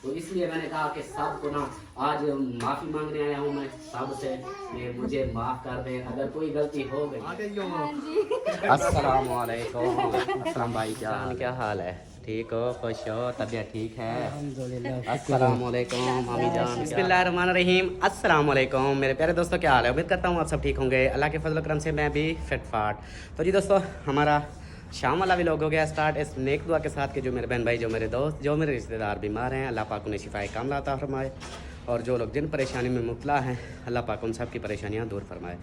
तो इसलिए मैंने कहा कि सबको ना आज माफ़ी मांगने आया हूँ मैं सबसे कि मुझे माफ़ कर दें अगर कोई गलती हो गई। अस्सलाम वालेकुम। अस्सलाम भाई, क्या हाल है? ठीक हो, खुश हो, तबीयत ठीक है? अस्सलाम वालेकुम मामी जान। बिस्मिल्लाहिर्रहमानिर्रहीम। अस्सलाम वालेकुम मेरे प्यारे दोस्तों, क्या हाल है? उम्मीद करता हूँ आप सब ठीक होंगे। अल्लाह के फजल करम से मैं भी फिट फाट। तो जी दोस्तों, हमारा शाम वाला भी लोग हो गया स्टार्ट इस नेक दुआ के साथ कि जो मेरे बहन भाई, जो मेरे दोस्त, जो मेरे रिश्तेदार बीमार हैं, अल्लाह पाक उन्हें शिफाए कामिला अता फरमाए। और जो लोग जिन परेशानी में मुब्तला हैं, अल्लाह पाक उन सब की परेशानियाँ दूर फरमाए।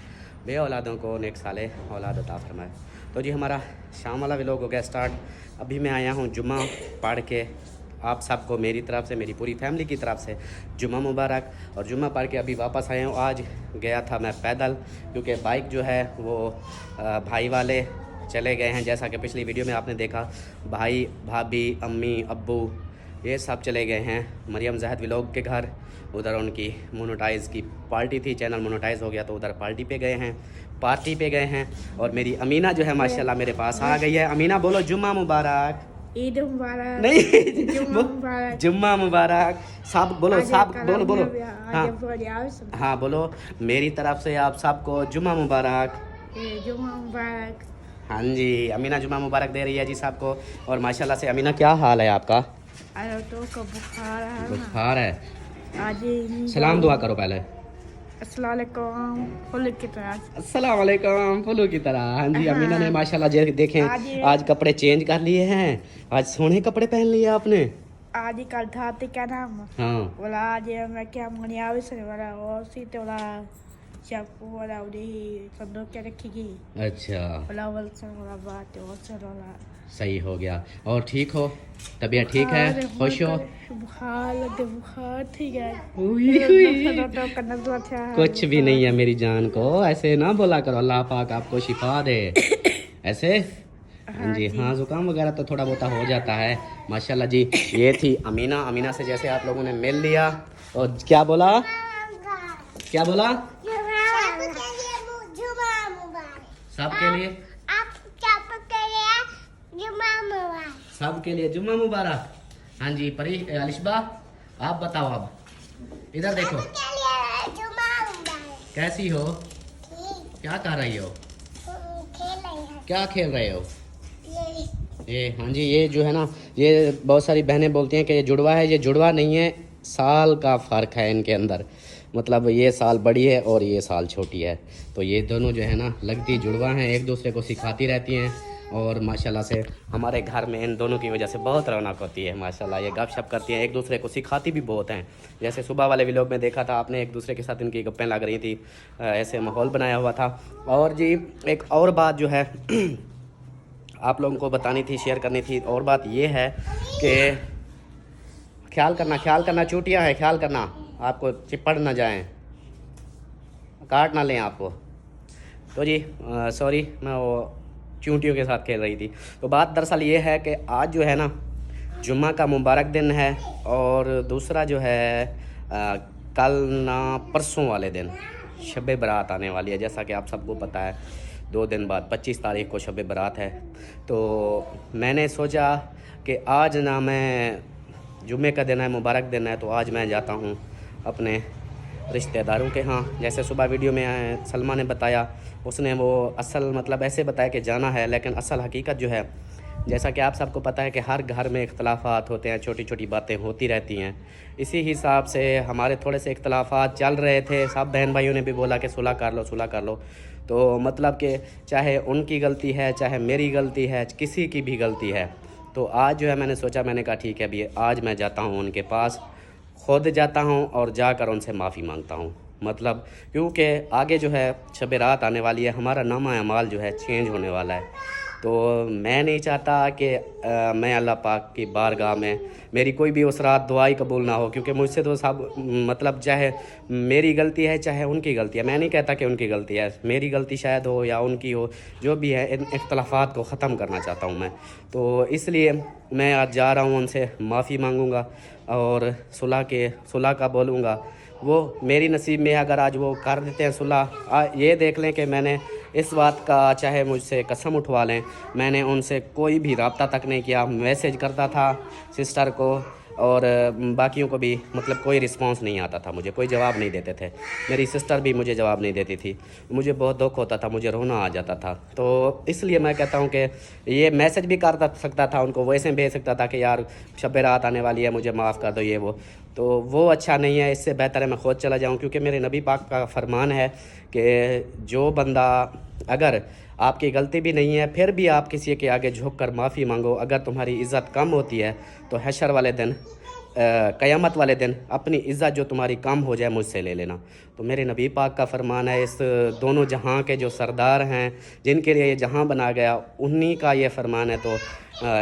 बे औलादों को नेक साले औलाद अता फरमाए। तो जी हमारा शाम वाला व्लॉग हो गया स्टार्ट। अभी मैं आया हूँ जुम्मा पढ़ के। आप सबको मेरी तरफ से, मेरी पूरी फैमिली की तरफ से जुम्मा मुबारक। और जुम्मा पढ़ के अभी वापस आया हूँ। आज गया था मैं पैदल, क्योंकि बाइक जो है वो भाई वाले चले गए हैं। जैसा कि पिछली वीडियो में आपने देखा, भाई भाभी अम्मी अब्बू ये सब चले गए हैं मरियम जहद व्लॉग के घर। उधर उनकी मोनेटाइज़ की पार्टी थी, चैनल मोनेटाइज़ हो गया, तो उधर पार्टी पे गए हैं। और मेरी अमीना जो है माशाल्लाह मेरे पास आ गई है। अमीना बोलो जुम्मा मुबारक। ईद मुबारक। नहीं जुम्मा मुबारक। जुम्मा मुबारक। सब बोलो, सब बोलो। हाँ हाँ, हाँ बोलो, मेरी तरफ से आप सबको जुम्मा मुबारक। जुम्मा मुबारक। हाँ जी, अमीना जुम्मा मुबारक दे रही है जी सबको। और माशाल्लाह से अमीना, क्या हाल है आपका? अरे तो का बुखार है ना। बुखार है? आज सलाम दुआ करो पहले। अस्सलाम वालेकुम फुल की तरह। अस्सलाम वालेकुम फुलू की तरह। हाँ जी, हाँ। अमीना ने माशाल्लाह देखें आज कपड़े चेंज कर लिए हैं। आज सोने कपड़े पहन लिए आपने। आज कल था ते क्या नाम हाँ वाला आज मैं क्या मनिया से वाला और सीते वाला चाकू वाला उड़ी संदूक के रखी अच्छा, वाला वलसन वाला बात और से वाला सही हो गया। और ठीक हो, तबीयत ठीक है, खुश हो? बुखार लगे, बुखार ठीक है। कुछ भी नहीं है मेरी जान को, ऐसे ना बोला करो। अल्लाह पाक आपको शिफा दे ऐसे। हाँ जी, हाँ जुकाम वगैरह तो थोड़ा बहुत हो जाता है माशाल्लाह जी। ये थी अमीना। अमीना से जैसे आप लोगों ने मिल लिया। और क्या बोला? सबके लिए, सबके लिए जुम्मा मुबारक। हाँ जी परी अलिशबा, आप बताओ अब, इधर देखो, कैसी हो? क्या कर रही हो? क्या खेल रहे हो? ये हाँ जी, ये जो है ना, ये बहुत सारी बहनें बोलती हैं कि ये जुड़वा है। ये जुड़वा नहीं है, साल का फ़र्क है इनके अंदर। मतलब ये साल बड़ी है और ये साल छोटी है। तो ये दोनों जो है ना लगती जुड़वा हैं, एक दूसरे को सिखाती रहती हैं। और माशाल्लाह से हमारे घर में इन दोनों की वजह से बहुत रौनक होती है माशाल्लाह। ये गपशप करती हैं, एक दूसरे को सिखाती भी बहुत हैं। जैसे सुबह वाले व्लॉग में देखा था आपने, एक दूसरे के साथ इनकी गप्पें लग रही थी, ऐसे माहौल बनाया हुआ था। और जी एक और बात जो है आप लोगों को बतानी थी, शेयर करनी थी, और बात ये है कि ख्याल करना, चोटियाँ हैं, ख्याल करना, आपको चिपड़ ना जाएं, काट ना लें आपको। तो जी सॉरी, मैं वो चूंटियों के साथ खेल रही थी। तो बात दरअसल ये है कि आज जो है ना जुम्मा का मुबारक दिन है। और दूसरा जो है कल ना परसों वाले दिन शब बारात आने वाली है। जैसा कि आप सबको पता है 2 दिन बाद 25 तारीख को शब बारात है। तो मैंने सोचा कि आज ना, मैं जुम्मे का दिन है, मुबारक दिन है, तो आज मैं जाता हूँ अपने रिश्तेदारों के यहाँ। जैसे सुबह वीडियो में सलमा ने बताया, उसने वो असल मतलब ऐसे बताया कि जाना है, लेकिन असल हकीकत जो है, जैसा कि आप सबको पता है कि हर घर में इख्तलाफात होते हैं, छोटी छोटी बातें होती रहती हैं। इसी हिसाब से हमारे थोड़े से इख्तलाफात चल रहे थे। सब बहन भाइयों ने भी बोला कि सुलह कर लो। तो मतलब कि चाहे उनकी गलती है, चाहे मेरी गलती है, किसी की भी गलती है। तो आज जो है मैंने सोचा, मैंने कहा ठीक है अभी आज मैं जाता हूँ उनके पास, खुद जाता हूँ और जाकर उनसे माफ़ी मांगता हूँ। मतलब क्योंकि आगे जो है शब रात आने वाली है, हमारा नामा अमाल जो है चेंज होने वाला है। तो मैं नहीं चाहता कि मैं अल्लाह पाक की बारगाह में मेरी कोई भी उस रात दुआई कबूल ना हो, क्योंकि मुझसे तो सब मतलब चाहे मेरी गलती है चाहे उनकी गलती है, मैं नहीं कहता कि उनकी गलती है, मेरी गलती शायद हो या उनकी हो, जो भी है इन इख्तलाफात को ख़त्म करना चाहता हूँ मैं। तो इसलिए मैं आज जा रहा हूँ, उनसे माफ़ी मांगूँगा और सुलह का बोलूँगा। वो मेरी नसीब में अगर आज वो कर देते हैं सुलह, ये देख लें कि मैंने इस बात का चाहे मुझसे कसम उठवा लें, मैंने उनसे कोई भी रब्ता तक नहीं किया। मैसेज करता था सिस्टर को और बाकियों को भी मतलब कोई रिस्पांस नहीं आता था, मुझे कोई जवाब नहीं देते थे। मेरी सिस्टर भी मुझे जवाब नहीं देती थी, मुझे बहुत दुख होता था, मुझे रोना आ जाता था। तो इसलिए मैं कहता हूँ कि ये मैसेज भी कर सकता था उनको, वैसे भेज सकता था कि यार शब रात आने वाली है, मुझे माफ़ कर दो, ये तो वो अच्छा नहीं है। इससे बेहतर है मैं ख़ुद चला जाऊँ, क्योंकि मेरे नबी पाक का फरमान है कि जो बंदा, अगर आपकी गलती भी नहीं है फिर भी आप किसी के आगे झुक कर माफ़ी मांगो, अगर तुम्हारी इज़्ज़त कम होती है तो हशर वाले दिन, क़यामत वाले दिन अपनी इज़्ज़त जो तुम्हारी कम हो जाए मुझसे ले लेना। तो मेरे नबी पाक का फरमान है, इस दोनों जहां के जो सरदार हैं, जिनके लिए ये जहां बना गया, उन्हीं का ये फरमान है। तो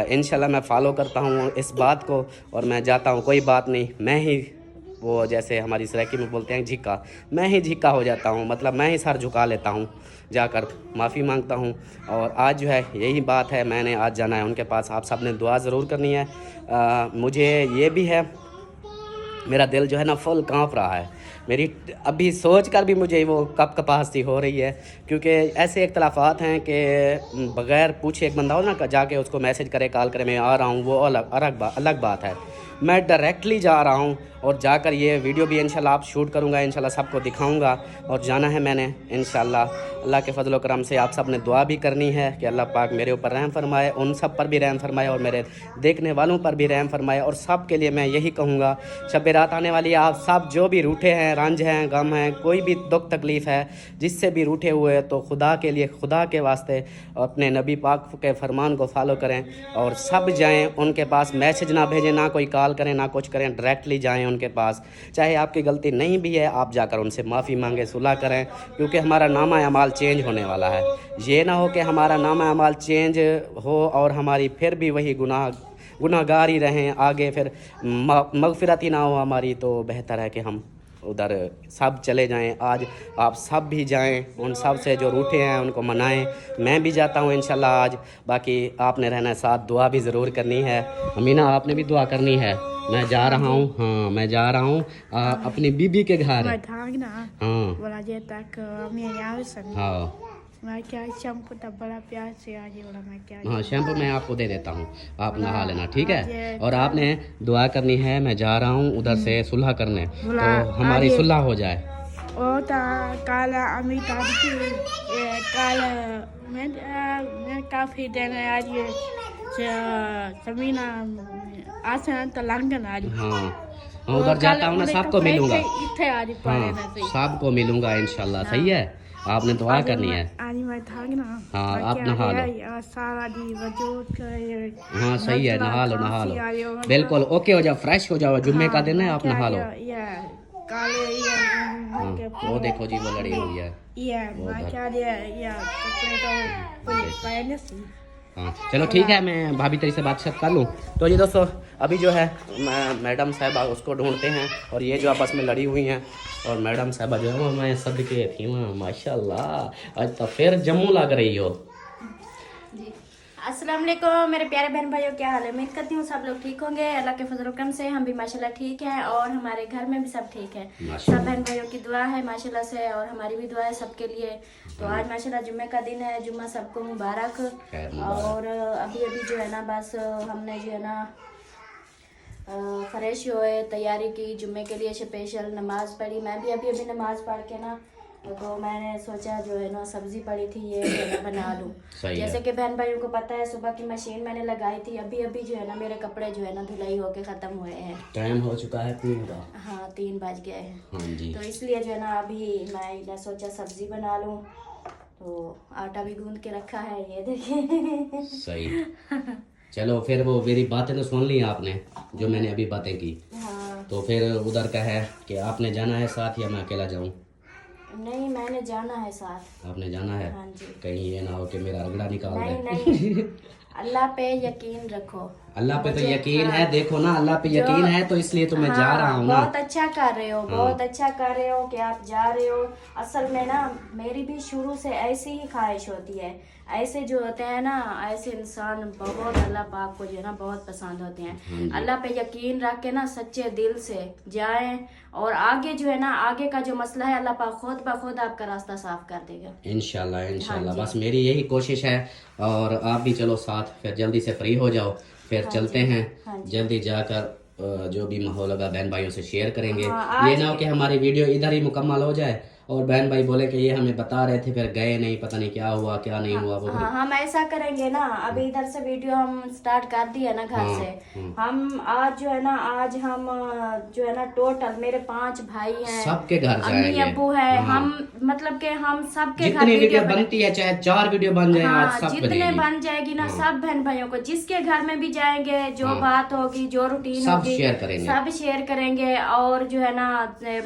इंशाल्लाह मैं फ़ॉलो करता हूँ इस बात को और मैं जाता हूँ। कोई बात नहीं, मैं ही वो जैसे हमारी सराइकी में बोलते हैं झिक्का, मैं ही झिक्का हो जाता हूँ, मतलब मैं ही सर झुका लेता हूँ, जाकर माफ़ी मांगता हूँ। और आज जो है यही बात है, मैंने आज जाना है उनके पास। आप सब ने दुआ ज़रूर करनी है। मुझे ये भी है, मेरा दिल जो है ना फुल कांप रहा है, मेरी अभी सोच कर भी मुझे वो कपास सी हो रही है, क्योंकि ऐसे इख्तलाफात हैं कि बग़ैर पूछे एक बंदा हो ना जाके उसको मैसेज करे, कॉल करे मैं आ रहा हूँ, वो अलग बात है। मैं डायरेक्टली जा रहा हूँ और जाकर ये वीडियो भी इंशाल्लाह आप शूट करूँगा, इंशाल्लाह सबको दिखाऊँगा। और जाना है मैंने इंशाल्लाह। अल्लाह के फजल करम से आप सब ने दुआ भी करनी है कि अल्लाह पाक मेरे ऊपर रहम फरमाए, उन सब पर भी रहम फरमाए और मेरे देखने वालों पर भी रहम फरमाए। और सब के लिए मैं यही कहूँगा, शब रात आने वाली है, आप सब जो भी रूठे हैं, रंज हैं, गम हैं, कोई भी दुख तकलीफ़ है, जिससे भी रूठे हुए हैं, तो खुदा के लिए, खुदा के वास्ते अपने नबी पाक के फरमान को फॉलो करें और सब जाएँ उनके पास। मैसेज ना भेजें, ना कोई कॉल करें, ना कुछ करें, डायरेक्टली जाएँ उनके पास। चाहे आपकी गलती नहीं भी है, आप जाकर उनसे माफ़ी मांगें, सुलह करें, क्योंकि हमारा नामा अमाल चेंज होने वाला है। ये ना हो कि हमारा नामा अमाल चेंज हो और हमारी फिर भी वही गुनाहगार ही रहें आगे, फिर मगफिरत ही ना हो हमारी। तो बेहतर है कि हम उधर सब चले जाएं। आज आप सब भी जाएं, उन सब से जो रूठे हैं उनको मनाएं। मैं भी जाता हूं इंशाल्लाह आज। बाकी आपने रहना है साथ, दुआ भी ज़रूर करनी है। अमीना आपने भी दुआ करनी है। मैं जा रहा हूँ, हाँ मैं जा रहा हूँ अपनी बीबी के घर। हाँ हाँ, शैम्पू मैं आपको दे देता हूँ, आप नहा लेना, ठीक है। और आपने दुआ करनी है, मैं जा रहा हूँ उधर से सुलह करने, तो हमारी सुलह हो जाए। काफ़ी दिन आज ये समीना आसन तलंगन आज। हाँ उधर जाता हूँ ना, सबको मिलूंगा। हाँ सबको मिलूंगा इंशाल्लाह। सही है, आपने दुआ करनी है। हाँ आप नहा लो। हाँ सही है, नहा लो बिल्कुल, ओके हो जाओ, फ्रेश हो जाओ, जुम्मे का दिन है, आप नहा लो। हाँ वो देखो जी, वो लड़ी हुई है। हाँ चलो ठीक है, मैं भाभी तेरी से बातचीत कर लूँ। तो ये दोस्तों अभी जो है मैडम साहबा उसको ढूंढते हैं, और ये जो आपस में लड़ी हुई हैं, और मैडम साहबा जो है वो मैं सदके थी वहाँ, माशाल्लाह आज तो फिर जम्मू लग रही हो। अस्सलाम वालेकुम मेरे प्यारे बहन भाइयों, क्या हाल है? उम्मीद करती हूँ सब लोग ठीक होंगे। अल्लाह के फजल करम से हम भी माशाल्लाह ठीक हैं और हमारे घर में भी सब ठीक है। सब बहन भाइयों की दुआ है माशाल्लाह से, और हमारी भी दुआ है सबके लिए। तो आज माशाल्लाह जुम्मे का दिन है, जुम्मा सबको मुबारक। और अभी जो है ना बस हमने जो है ना फ्रेश हुए, तैयारी की जुम्मे के लिए, स्पेशल नमाज पढ़ी। मैं भी अभी नमाज पढ़ के ना, तो मैंने सोचा जो है ना सब्जी पड़ी थी ये बना लूँ। जैसे कि बहन भाइयों को पता है, सुबह की मशीन मैंने लगाई थी, अभी जो है ना मेरे कपड़े जो है ना धुलाई होके ख़त्म हुए हैं। टाइम हो चुका है 3 का। हाँ 3 बज गए हैं। हाँ जी। तो इसलिए जो है ना अभी मैंने सोचा सब्जी बना लूँ, तो आटा भी गूंद के रखा है, ये देखिए। सही चलो फिर वो मेरी बातें तो सुन ली आपने, जो मैंने अभी बातें की। हाँ तो फिर उधर का है कि आपने जाना है साथ या मैं अकेला जाऊँ? नहीं मैंने जाना है साथ। आपने जाना है? हाँ जी। कहीं ये ना हो कि मेरा अगड़ा निकाल दे। नहीं अल्लाह पे यकीन रखो। अल्लाह पे तो यकीन है, देखो ना अल्लाह पे यकीन है, तो इसलिए तो मैं जा रहा हूँ ना। बहुत अच्छा कर रहे हो, बहुत अच्छा कर रहे हो कि आप जा रहे हो। असल में ना मेरी भी शुरू से ऐसी ही ख्वाहिश होती है, ऐसे जो होते हैं ना, ऐसे इंसान बहुत अल्लाह पाक को जो है ना बहुत पसंद होते हैं। अल्लाह पे यकीन रख के ना सच्चे दिल से जाएं, और आगे जो है ना आगे का जो मसला है अल्लाह पाक खुद ब खुद आपका रास्ता साफ कर देगा इंशाल्लाह। इंशाल्लाह बस मेरी यही कोशिश है। और आप भी चलो साथ, फिर जल्दी से फ्री हो जाओ, फिर चलते हैं जल्दी जाकर जो भी माहौल होगा बहन भाइयों से शेयर करेंगे। हाँ, ये ना हो कि हमारी वीडियो इधर ही मुकम्मल हो जाए और बहन भाई बोले कि ये हमें बता रहे थे फिर गए नहीं, पता नहीं क्या हुआ क्या नहीं हुआ। वो हाँ, हम ऐसा करेंगे ना, अभी इधर से वीडियो हम स्टार्ट कर दिए ना घर से। हम आज जो है ना, आज हम जो है ना टोटल मेरे 5 भाई हैं, सबके घर अम्मी जाएंगे। अब्बू है, हम मतलब के हम सबके घर जितनी वीडियो बना- बनती है, चाहे 4 वीडियो बन जाए आज हाँ, सब जितने बनेगी। बन जाएगी ना सब बहन भाइयों को, जिसके घर में भी जाएंगे, जो बात होगी, जो रूटीन सब होगी, शेयर करेंगे। सब शेयर करेंगे। और जो है ना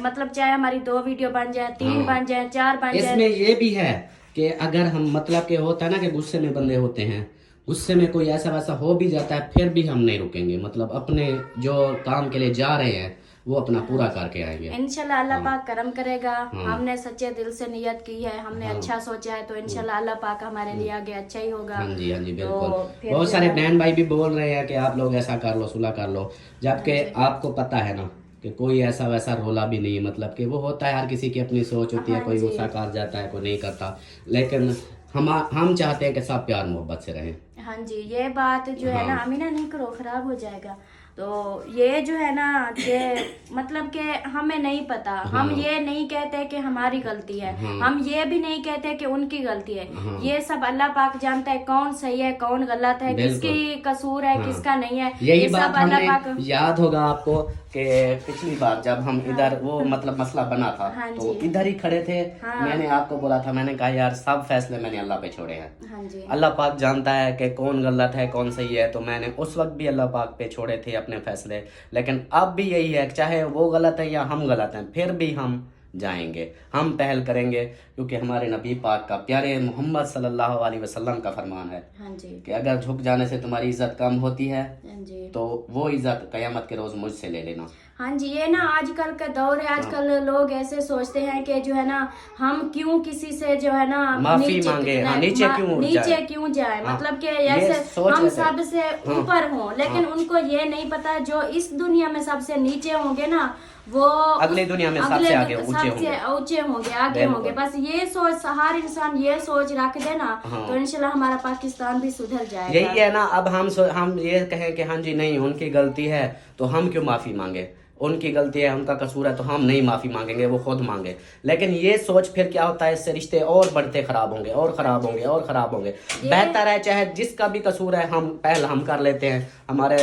मतलब चाहे हमारी 2 वीडियो बन जाए, 3 बन जाए, 4 बन जाए। इसमें ये भी है कि अगर हम मतलब के होता है ना कि गुस्से में बंदे होते हैं, गुस्से में कोई ऐसा वैसा हो भी जाता है, फिर भी हम नहीं रुकेंगे। मतलब अपने जो काम के लिए जा रहे हैं वो अपना पूरा करके आएंगे इंशाल्लाह अल्लाह पाक करम करेगा। हमने सच्चे दिल से नियत की है, हमने अच्छा सोचा है, तो इंशाल्लाह अल्लाह पाक हमारे लिए आगे अच्छा ही होगा। हाँ जी तो बिल्कुल। फिर बहुत जो सारे है- बहन भाई भी बोल रहे हैं कि आप लोग ऐसा कर लो, सुलह कर लो, जबकि आपको पता है ना कि कोई ऐसा वैसा रोला भी नहीं है। मतलब कि वो होता है, हर किसी की अपनी सोच होती है, कोई गुस्सा कर जाता है, कोई नहीं करता, लेकिन हम चाहते हैं कि सब प्यार मोहब्बत से रहें। हाँ जी, ये बात जो है ना, अमीना नहीं करो, खराब हो जाएगा। तो ये जो है ना, ये मतलब कि हमें नहीं पता, हम ये नहीं कहते कि हमारी गलती है, हम ये भी नहीं कहते कि उनकी गलती है। ये सब अल्लाह पाक जानता है कौन सही है कौन गलत है, किसकी कसूर है किसका नहीं है। यही ये बात सब अल्लाह हमें पाक याद होगा आपको कि पिछली बार जब हम इधर वो मतलब मसला बना था, हाँ तो इधर ही खड़े थे। मैंने आपको बोला था, मैंने कहा यार सब फैसले मैंने अल्लाह पे छोड़े हैं, हाँ जी, अल्लाह पाक जानता है कि कौन गलत है कौन सही है। तो मैंने उस वक्त भी अल्लाह पाक पे छोड़े थे अपने फैसले, लेकिन अब भी यही है, चाहे वो गलत है या हम गलत हैं, फिर भी हम जाएंगे, हम पहल करेंगे, क्योंकि हमारे नबी पाक का, प्यारे मोहम्मद सल्लल्लाहु अलैहि वसल्लम का फरमान है हाँ जी, कि अगर झुक जाने से तुम्हारी इज्जत कम होती है हाँ जी, तो वो इज्जत कयामत के रोज मुझसे ले लेना। हाँ जी। ये ना आजकल का दौर है, आजकल लोग ऐसे सोचते हैं कि जो है ना हम क्यों किसी से जो है ना माफी मांगे, हाँ, नीचे क्यों जाए, हाँ, मतलब कि ये ऐसे सोच हम लेते हैं। सबसे ऊपर हों, लेकिन उनको ये नहीं पता जो इस दुनिया में सबसे नीचे होंगे ना, वो अगली दुनिया में सबसे आगे ऊंचे होंगे, ऊंचे होंगे, आगे होंगे। बस ये सोच, हर इंसान ये सोच रख देना, तो इंशाल्लाह हमारा पाकिस्तान भी सुधर जाएगा। यही है ना। अब हम ये कहें कि हाँ जी नहीं उनकी गलती है तो हम क्यों माफी मांगे, उनकी गलती है उनका कसूर है तो हम नहीं माफी मांगेंगे, वो खुद मांगे। लेकिन ये सोच फिर क्या होता है, इससे रिश्ते और बढ़ते खराब होंगे और खराब होंगे और खराब होंगे। बेहतर है चाहे जिसका भी कसूर है हम पहल हम कर लेते हैं, हमारे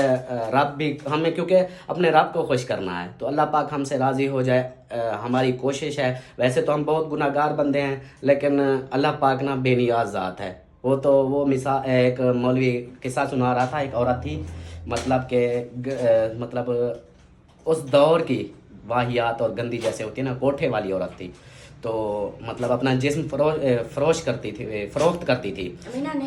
रब भी हमें, क्योंकि अपने रब को खुश करना है तो अल्लाह पाक हमसे राजी हो जाए, हमारी कोशिश है। वैसे तो हम बहुत गुनाहगार बंदे हैं, लेकिन अल्लाह पाक ना बेनियाज ज़ात है। वो मिसाल, एक मौलवी किस्सा सुना रहा था, एक औरत थी, मतलब के मतलब उस दौर की वाहियात और गंदी जैसे होती है ना, कोठे वाली औरत थी, तो मतलब अपना जिस्म फरोख्त करती थी।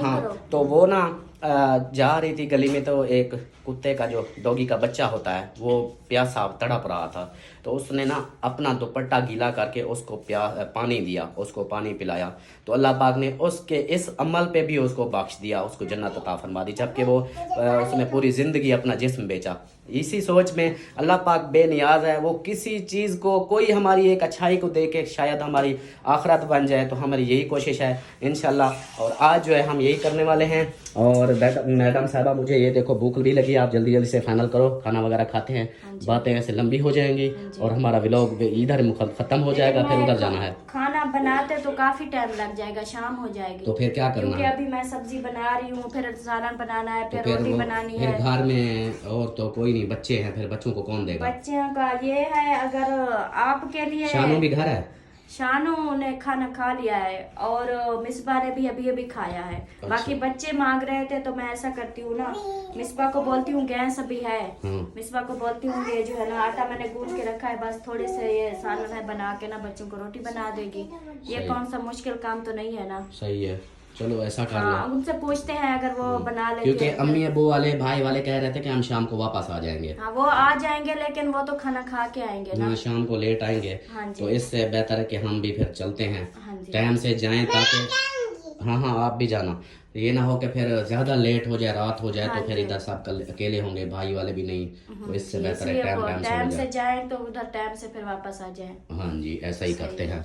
हाँ, तो वो ना जा रही थी गली में, तो एक कुत्ते का जो डॉगी का बच्चा होता है वो प्यासा तड़प रहा था, तो उसने ना अपना दुपट्टा गीला करके उसको पानी दिया, उसको पानी पिलाया, तो अल्लाह पाक ने उसके इस अमल पे भी उसको बख्श दिया, उसको जन्नत अता फरमा दी, जबकि वो उसने पूरी ज़िंदगी अपना जिस्म बेचा। इसी सोच में अल्लाह पाक बेनियाज है, वो किसी चीज़ को, कोई हमारी एक अच्छाई को देख के शायद हमारी आखिरत बन जाए, तो हमारी यही कोशिश है इंशाल्लाह। और आज जो है हम यही करने वाले हैं। और मैडम साहबा मुझे ये देखो भूख भी लगी, आप जल्दी जल्दी से फाइनल करो, खाना वगैरह खाते हैं, बातें ऐसे लंबी हो जाएंगी और हमारा व्लॉग इधर खत्म हो जाएगा, फिर उधर जाना है। खाना बनाते तो काफी टाइम लग जाएगा, शाम हो जाएगी, तो फिर क्या करना क्योंकि है? अभी मैं सब्जी बना रही हूँ, फिर सालन बनाना है, फिर तो रोटी बनानी फिर है। घर में और तो कोई नहीं, बच्चे हैं, फिर बच्चों को कौन देगा? बच्चों का ये है, अगर आपके लिए शानू भी घर है, शानू ने खाना खा लिया है और मिसबा ने भी अभी अभी खाया है। बाकी बच्चे मांग रहे थे तो मैं ऐसा करती हूँ ना, मिसबा को बोलती हूँ गैस अभी है, मिसबा को बोलती हूँ ये जो है ना आटा मैंने गूंद के रखा है, बस थोड़े से ये सालन है बना के ना बच्चों को रोटी बना देगी। ये कौन सा मुश्किल काम तो नहीं है ना। सही है, चलो ऐसा कर हाँ, लो। उनसे पूछते हैं अगर वो बना लेते क्योंकि हैं। अम्मी अबू वाले भाई वाले कह रहे थे कि हम शाम को वापस आ जाएंगे। हाँ, वो आ जाएंगे, लेकिन वो तो खाना खा के आएंगे ना। हाँ, शाम को लेट आएंगे, हाँ जी। तो इससे बेहतर है कि हम भी फिर चलते हैं, हाँ जी। टाइम से जाएं, ताकि हाँ हाँ आप भी जाना, ये ना हो कि फिर ज्यादा लेट हो जाए, रात हो जाए, तो फिर इधर सब अकेले होंगे, भाई वाले भी नहीं, तो इससे बेहतर है टाइम से जाए तो उधर टाइम से फिर वापस आ जाए। हाँ जी, ऐसा ही करते हैं।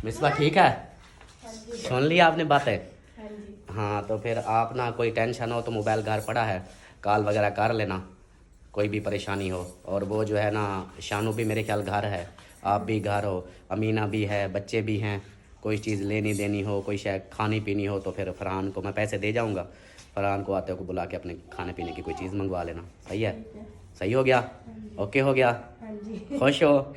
मिसबा ठीक है, सुन लिया आपने बातें? हाँ, तो फिर आप ना कोई टेंशन हो तो मोबाइल घर पड़ा है, कॉल वगैरह कर लेना, कोई भी परेशानी हो। और वो जो है ना शानू भी मेरे ख्याल घर है, आप भी घर हो, अमीना भी है, बच्चे भी हैं, कोई चीज़ लेनी देनी हो, कोई शायद खानी पीनी हो तो फिर फरहान को मैं पैसे दे जाऊंगा, फरहान को आते को बुला के अपने खाने पीने की कोई चीज़ मंगवा लेना। सही है? सही हो गया? ओके हो गया? खुश हो?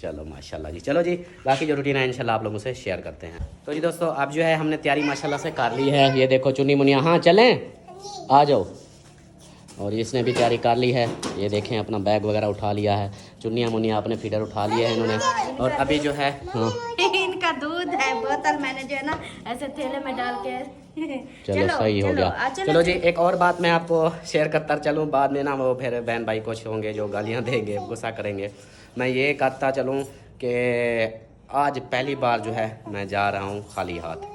चलो माशाल्लाह जी। चलो जी, बाकी जो रूटीन है इंशाल्लाह आप लोगों से शेयर करते हैं। तो जी दोस्तों, अब जो है हमने तैयारी माशाल्लाह से कर ली है। ये देखो चुन्नी मुनिया, हाँ चलें, आ जाओ। और इसने भी तैयारी कर ली है। ये देखें अपना बैग वगैरह उठा लिया है, चुन्निया मुनिया अपने फीडर उठा लिए हैं इन्होंने। और अभी जो है हाँ इनका दूध है बोतल, मैंने जो है ना ऐसे थैले में डाल के चलो सही हो गया। चलो जी, एक और बात मैं आपको शेयर करता चलूँ, बाद में ना वो फिर बहन भाई कुछ होंगे जो गालियाँ देंगे, गुस्सा करेंगे। मैं ये करता चलूँ कि आज पहली बार जो है मैं जा रहा हूँ खाली हाथ,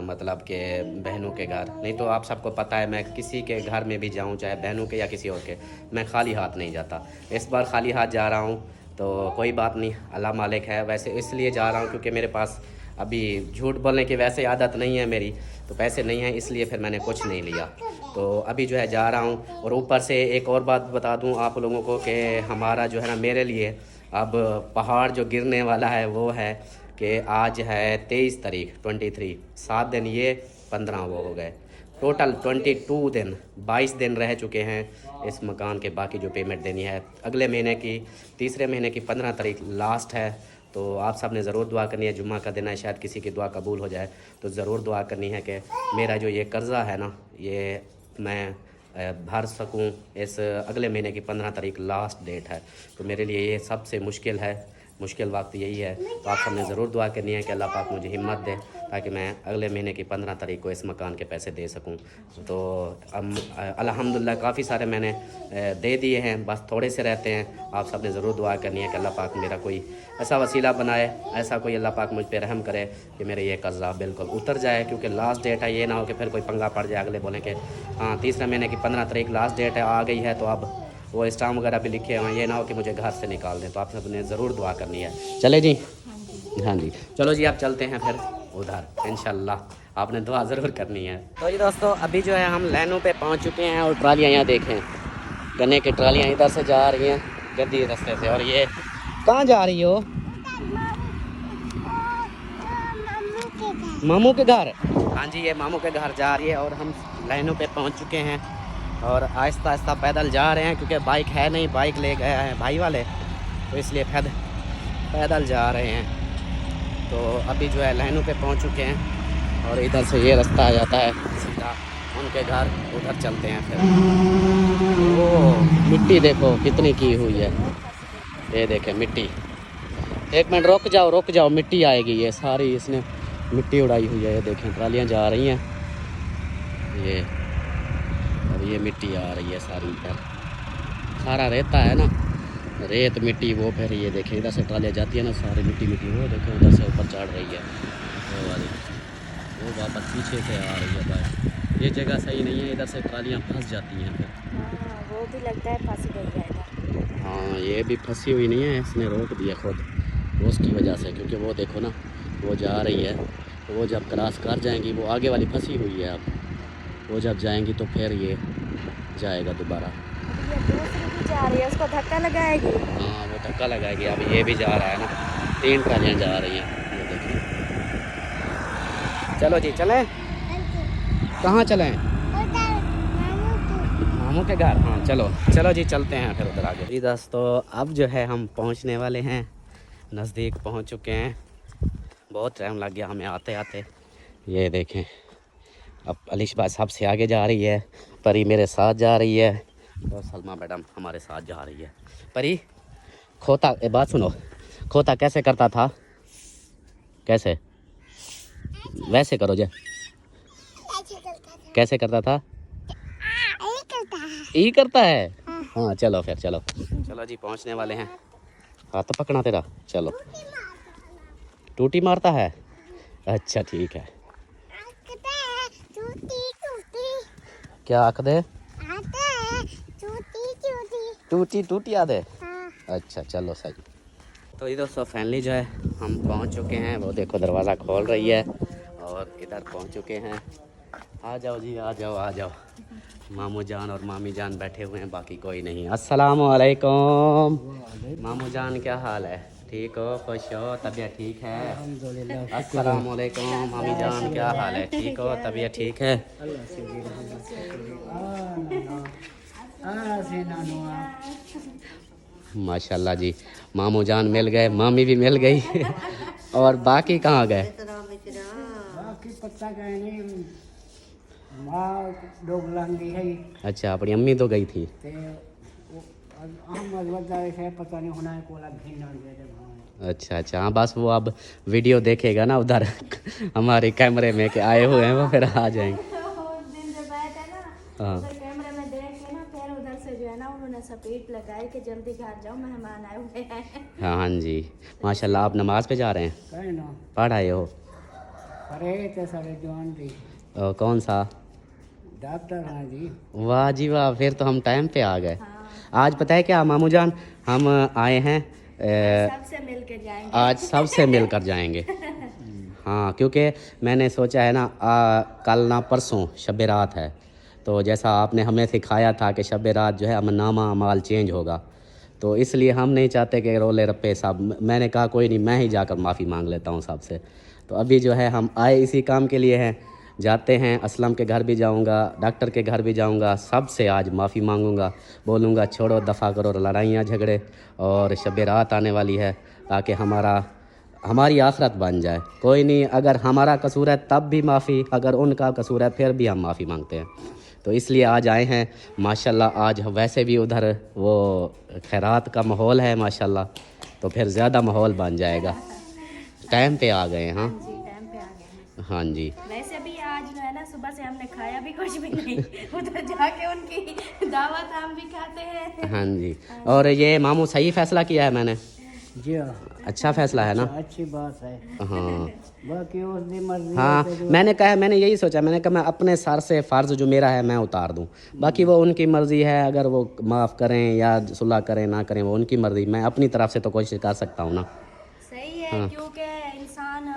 मतलब कि बहनों के घर। नहीं तो आप सबको पता है मैं किसी के घर में भी जाऊं, चाहे बहनों के या किसी और के, मैं खाली हाथ नहीं जाता। इस बार खाली हाथ जा रहा हूं तो कोई बात नहीं, अल्लाह मालिक है। वैसे इसलिए जा रहा हूं क्योंकि मेरे पास अभी झूठ बोलने की वैसे आदत नहीं है मेरी, तो पैसे नहीं हैं इसलिए फिर मैंने कुछ नहीं लिया। तो अभी जो है जा रहा हूँ। और ऊपर से एक और बात बता दूँ आप लोगों को कि हमारा जो है ना, मेरे लिए अब पहाड़ जो गिरने वाला है वो है कि आज है 23 तारीख 23, 7 दिन ये 15 वो हो गए, टोटल 22 दिन, 22 दिन रह चुके हैं इस मकान के। बाकी जो पेमेंट देनी है अगले महीने की, तीसरे महीने की 15 तारीख लास्ट है। तो आप सब ने ज़रूर दुआ करनी है, जुम्मा का दिन है, शायद किसी की दुआ कबूल हो जाए, तो ज़रूर दुआ करनी है कि मेरा जो ये कर्ज़ा है ना, ये मैं भर सकूं। इस अगले महीने की 15 तारीख लास्ट डेट है, तो मेरे लिए ये सबसे मुश्किल है, मुश्किल वक्त यही है। तो आप सबने ज़रूर दुआ करनी है कि अल्लाह पाक मुझे हिम्मत दे ताकि मैं अगले महीने की 15 तारीख को इस मकान के पैसे दे सकूं। तो अल्हम्दुलिल्लाह काफ़ी सारे मैंने दे दिए हैं, बस थोड़े से रहते हैं। आप सबने ज़रूर दुआ करनी है कि अल्लाह पाक मेरा कोई ऐसा वसीला बनाए, ऐसा कोई अल्लाह पाक मुझ पर रहम करे कि मेरे ये कर्ज़ा बिल्कुल उतर जाए। क्योंकि लास्ट डेट है, ये ना हो कि फिर कोई पंगा पड़ जाए, अगले बोलें कि हाँ तीसरे महीने की 15 तारीख लास्ट डेट है, आ गई है, तो अब वो स्टाम्प वगैरह भी लिखे हुए हैं, ये ना हो कि मुझे घर से निकाल दें। तो आप सबने ज़रूर दुआ करनी है। चले जी? हाँ जी, चलो जी, आप चलते हैं फिर उधर इंशाल्लाह। आपने दुआ ज़रूर करनी है। तो जी दोस्तों, अभी जो है हम लाइनों पे पहुंच चुके हैं और ट्रालियाँ यहाँ देखें, गन्ने की ट्रालियाँ इधर से जा रही हैं गद्दी रास्ते से। और ये कहाँ जा रही हो? मामू के घर। हाँ जी, ये मामू के घर जा रही है। और हम लाइनों पे पहुँच चुके हैं और आहिस्ता आहिस्ता पैदल जा रहे हैं क्योंकि बाइक है नहीं, बाइक ले गया है भाई वाले, तो इसलिए पैदल जा रहे हैं। तो अभी जो है लाइनों पे पहुंच चुके हैं और इधर से ये रास्ता आ जाता है सीधा उनके घर, उधर चलते हैं फिर। ओ मिट्टी देखो कितनी की हुई है, ये देखें मिट्टी। एक मिनट रुक जाओ, मिट्टी आएगी। ये सारी इसने मिट्टी उड़ाई हुई है, ये देखें ट्रालियाँ जा रही हैं, ये अब ये मिट्टी आ रही है सारी। इधर सारा रेता है ना, रेत मिट्टी, वो फिर ये देखें इधर से ट्रालियाँ जाती है ना, सारी मिट्टी, वो देखें उधर से ऊपर चढ़ रही है वो वाली, वो वापस पीछे से आ रही है बाहर। ये जगह सही नहीं है, इधर से ट्रालियाँ फंस जाती हैं फिर। वो भी लगता है फंस गई है। हाँ, ये भी फंसी हुई नहीं है, इसने रोक दिया खुद उसकी वजह से, क्योंकि वो देखो ना वो जा रही है, तो वो जब क्रॉस कर जाएंगी, वो आगे वाली फंसी हुई है, अब वो जब जाएंगी तो फिर ये जाएगा दोबारा। ये दूसरी भी जा रही है, उसको धक्का लगाएगी। हाँ, वो धक्का लगाएगी। अब ये भी जा रहा है ना, 3 ट्रालियाँ जा रही हैं, ये देखिए। चलो जी, चलें? कहाँ चलें? मामू के घर। हाँ चलो जी, चलते हैं फिर उधर आगे। जी दोस्तों, अब जो है हम पहुँचने वाले हैं, नज़दीक पहुँच चुके हैं। बहुत टाइम लग गया हमें आते आते। ये देखें, अब अलिशबा सबसे आगे जा रही है, परी मेरे साथ जा रही है और सलमा मैडम हमारे साथ जा रही है। परी, खोता, बात सुनो, खोता कैसे करता था? कैसे? वैसे करो जे। कैसे करता था? ई करता है। हाँ चलो फिर, चलो जी, पहुँचने वाले हैं। हाथ पकड़ा तेरा, चलो। टूटी मारता है? अच्छा ठीक है। क्या आख दे? टूटी याद है? अच्छा चलो सही। तो ये दोस्तों फाइनली जो है हम पहुंच चुके हैं। वो देखो दरवाज़ा खोल रही है और इधर पहुंच चुके हैं। आ जाओ जी, आ जाओ। मामू जान और मामी जान बैठे हुए हैं, बाकी कोई नहीं। अस्सलाम वालेकुम। मामू जान क्या हाल है? ठीक हो, खुश हो, तबीयत ठीक है? अस्सलाम वालेकुम। मामी जान क्या हाल है? ठीक हो, तबीयत ठीक है? माशाल्लाह जी, मामू जान मिल गए, मामी भी मिल गई और बाकी कहाँ गए? बाकी पता गए नहीं माँ डोगलांगी है अच्छा, अपनी अम्मी तो गई थी। ते अहमद वदाई से पता नहीं होना है कोला भिन्न गए थे। अच्छा अच्छा, हाँ बस वो अब वीडियो देखेगा ना उधर हमारे कैमरे में कि आए हुए हैं, वो फिर आ जाएंगे। उस दिन जब आए थे ना, हाँ उधर कैमरे में देख के ना, फिर उधर से जो है ना उन्होंने स्पीड लगाई कि जल्दी घर जाओ, मेहमान आए हुए हैं। हाँ हाँ जी, माशाल्लाह। आप नमाज पे जा रहे हैं? कहे ना पढ़ आए हो? अरे ते सारे जवान थी कौन सा? डॉक्टर हैं जी। वाह जी वाह, फिर तो हम टाइम पे आ गए। आज पता है क्या मामू जान, हम आए हैं सबसे मिल के जाएंगे। आज सबसे मिलकर जाएंगे। हाँ, क्योंकि मैंने सोचा है ना, कल ना परसों शब रात है, तो जैसा आपने हमें सिखाया था कि शब रात जो है अमलनामा अमाल चेंज होगा, तो इसलिए हम नहीं चाहते कि रोले रप्पे साहब। मैंने कहा कोई नहीं, मैं ही जाकर माफ़ी मांग लेता हूँ साहब से। तो अभी जो है हम आए इसी काम के लिए हैं, जाते हैं। असलम के घर भी जाऊंगा, डॉक्टर के घर भी जाऊंगा, सब से आज माफ़ी मांगूंगा, बोलूँगा छोड़ो, दफ़ा करो लड़ाइयाँ झगड़े, और शब रात आने वाली है, ताकि हमारी आखरत बन जाए। कोई नहीं, अगर हमारा कसूर है तब भी माफ़ी, अगर उनका कसूर है फिर भी हम माफ़ी मांगते हैं। तो इसलिए आज आए हैं माशाल्लाह। आज वैसे भी उधर वो खैरात का माहौल है माशाल्लाह, तो फिर ज़्यादा माहौल बन जाएगा। टाइम पे आ गए हैं। हाँ जी, टाइम पे आ गए हैं। हाँ जी। वैसे भी आज जो है ना सुबह से हमने खाया भी कुछ भी नहीं, उधर जाके उनकी दावत हम भी खाते हैं। हाँ जी, और ये मामू सही फैसला किया है मैंने? जी हाँ, अच्छा फैसला है ना? अच्छी बात है। हाँ बाकी उसकी मर्जी हाँ, मैंने यही सोचा, मैंने कहा मैं अपने सर से फ़र्ज़ जो मेरा है मैं उतार दूं, बाकी वो उनकी मर्ज़ी है। अगर वो माफ़ करें या सुलह करें ना करें, वो उनकी मर्ज़ी। मैं अपनी तरफ से तो कोशिश कर सकता हूँ ना। सही है। क्योंकि इंसान,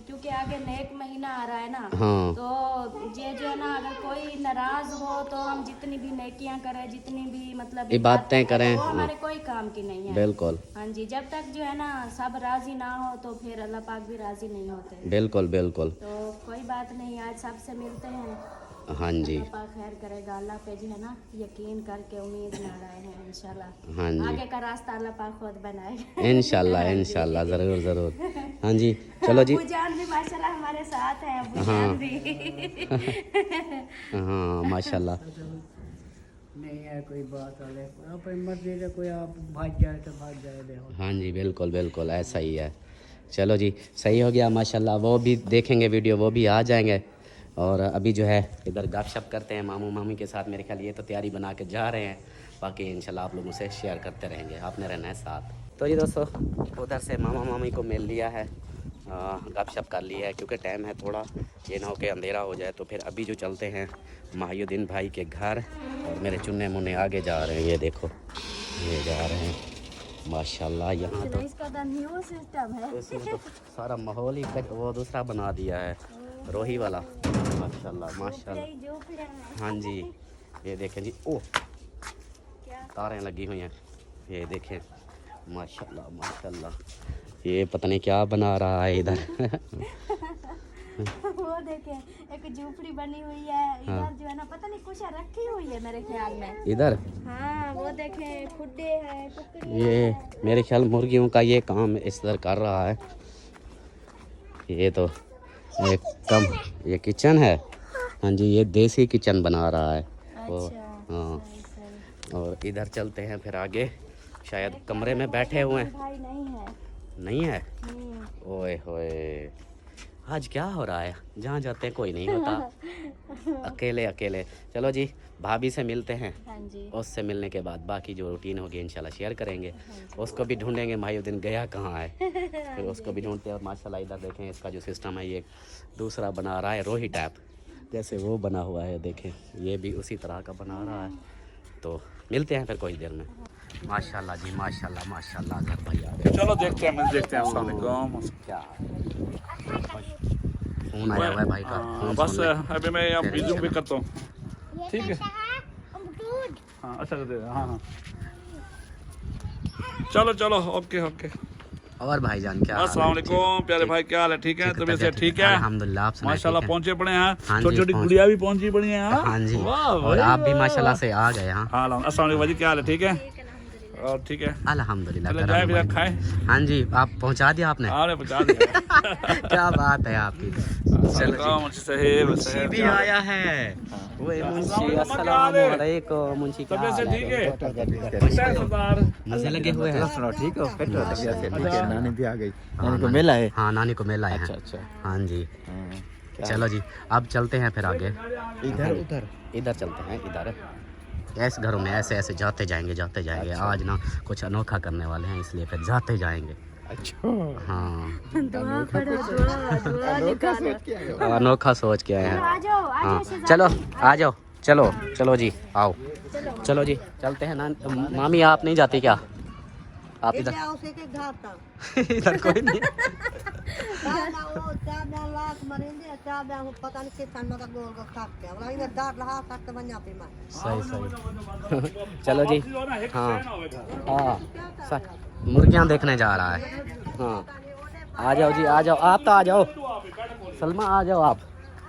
क्योंकि आगे नेक महीना आ रहा है ना, हाँ तो ये जो है ना, अगर कोई नाराज हो तो हम जितनी भी नेकियां करें, जितनी भी मतलब इबादतें करें, वो हमारे कोई काम की नहीं है। बिल्कुल हाँ जी, जब तक जो है ना सब राजी ना हो तो फिर अल्लाह पाक भी राजी नहीं होते। बिल्कुल बिल्कुल। तो कोई बात नहीं, आज सबसे मिलते हैं। हाँ जी अल्लाह पाक खैर करेगा। अल्लाह पे जो है ना यकीन करके उम्मीद ना रहे हैं, इंशाल्लाह हाँ जी, आगे का रास्ता अल्लाह पाक खुद बनाएगा। इंशाल्लाह इंशाल्लाह, ज़रूर ज़रूर। हाँ जी, चलो जी। अब्बू जान भी माशाल्लाह हमारे साथ हैं, अब्बू हाँ। जान भी। हाँ माशाल्लाह। नहीं है कोई बात वाले, अपनी मर्जी से कोई आप भाग जाए तो भाग जाए देखो। हाँ जी, बिल्कुल बिल्कुल ऐसा ही है। चलो जी, सही हो गया माशाल्लाह। वो भी देखेंगे वीडियो, वो भी आ जाएंगे। और अभी जो है इधर गपशप करते हैं मामू मामी के साथ। मेरे ख्याल ये तो तैयारी बना के जा रहे हैं, बाकी इंशाल्लाह आप लोगों से शेयर करते रहेंगे, आपने रहना है साथ। तो जी दोस्तों, उधर से मामा मामी को मिल लिया है, गपशप कर लिया है, क्योंकि टाइम है थोड़ा, ये ना हो के अंधेरा हो जाए। तो फिर अभी जो चलते हैं माहिउद्दीन भाई के घर, और मेरे चुन्ने मुन्ने आगे जा रहे हैं, ये देखो ये जा रहे हैं माशाल्लाह। यहाँ तो इसका तो न्यू सिस्टम है। इसमें तो सारा माहौल ही वो दूसरा बना दिया है, रोही वाला। माशाल्लाह माशाल्लाह। हाँ जी, ये देखें जी, ओह तारें लगी हुई हैं, ये देखें माशाल्लाह माशाल्लाह। ये पता नहीं क्या बना रहा है इधर। वो देखें, एक झोपड़ी बनी हुई है इधर, जो है ना पता नहीं कुछ रखी हुई है मेरे ख्याल में इधर। हाँ वो देखें, खुड्डे हैं, कुकड़ी ये मेरे ख्याल मुर्गियों का ये काम इस तरह कर रहा है। ये तो ये किचन है। हाँ जी, ये देसी किचन बना रहा है वो। हाँ, और इधर चलते हैं फिर आगे, शायद कमरे में बैठे हुए हैं। भाई नहीं है। नहीं है? ओए होए, आज क्या हो रहा है? जहाँ जाते हैं कोई नहीं होता, अकेले अकेले। चलो जी, भाभी से मिलते हैं। हाँ जी। उससे मिलने के बाद बाकी जो रूटीन होगी इंशाल्लाह शेयर करेंगे। उसको भी ढूंढेंगे, माहिउद्दीन गया कहाँ है, फिर उसको भी ढूंढते हैं। और माशाल्लाह इधर देखें, इसका जो सिस्टम है ये दूसरा बना रहा है, रोही टाइप जैसे वो बना हुआ है, देखें ये भी उसी तरह का बना रहा है। तो मिलते हैं फिर कुछ देर में। माशाल्लाह जी माशाल्लाह माशाल्लाह। घर भाई आ गए, चलो देखते हैं, देखते हैं। अस्सलाम वालेकुम। क्या फोन आया हुआ है भाई का, फोन बस सुन ले। अभी मैं यहाँ फिर बिजू भी इंशाल्लाह। करता हूँ, ठीक है। हाँ अच्छा कर दे। हाँ हाँ चलो चलो ओके ओके। और भाईजान क्या हाल है? अस्सलाम वालेकुम प्यारे भाई, क्या हाल है? ठीक है, तबीयत से ठीक है? अल्हम्दुलिल्लाह, आप सुनाइए, माशाल्लाह ठीक है? पहुंचे पड़े हैं। हाँ छोटी जी, छोटी पहुंच- गुड़िया भी पहुंची पड़ी हैं। हाँ जी, वाह और भाई, आप भी वाह। माशाल्लाह से आ गए। हाँ हाँ अस्सलाम वालेकुम भाई, क्या हाल है? ठीक है और ठीक है। अल्हम्दुलिल्लाह। चलो करम चाय भी भाई। खाए। हाँ जी, आप पहुंचा दिया आपने? अरे पहुंचा दिया। क्या बात है आपकी। चलो जी, मुंशी साहेब मुंशी भी आया है। वो मुंशी, अस्सलाम वालेकुम मुंशी, क्या तबीयत से हाल ठीक है? है? अच्छा है सरदार। मजे लगे हुए हैं? सुनो ठीक हो? फिट हो तबीयत से? ठीक है, नानी भी आ गई। हाँ, नानी को मेला है? हाँ नानी को मेला है। अच्छा अच्छा। हाँ जी, हाँ, चलो जी अब चलते हैं फिर आगे। इधर उधर इधर चलते हैं, इधर ऐसे घरों में ऐसे ऐसे जाते जाएंगे। आज ना कुछ अनोखा करने वाले हैं, इसलिए फिर जाते जाएंगे। अच्छा। हाँ दुआ पढ़ो, दुआ निकालो। अनोखा सोच के आए हैं। आ जाओ हाँ चलो आ जाओ, चलो जी आओ, चलो जी चलते हैं ना। मामी आप नहीं जाती क्या? आप इधर इधर कोई नहीं। सही चलो जी। हाँ हाँ मुर्गियाँ देखने जा रहा है। हाँ आ जाओ जी, आ जाओ, आप तो आ जाओ, सलमा आ जाओ आप।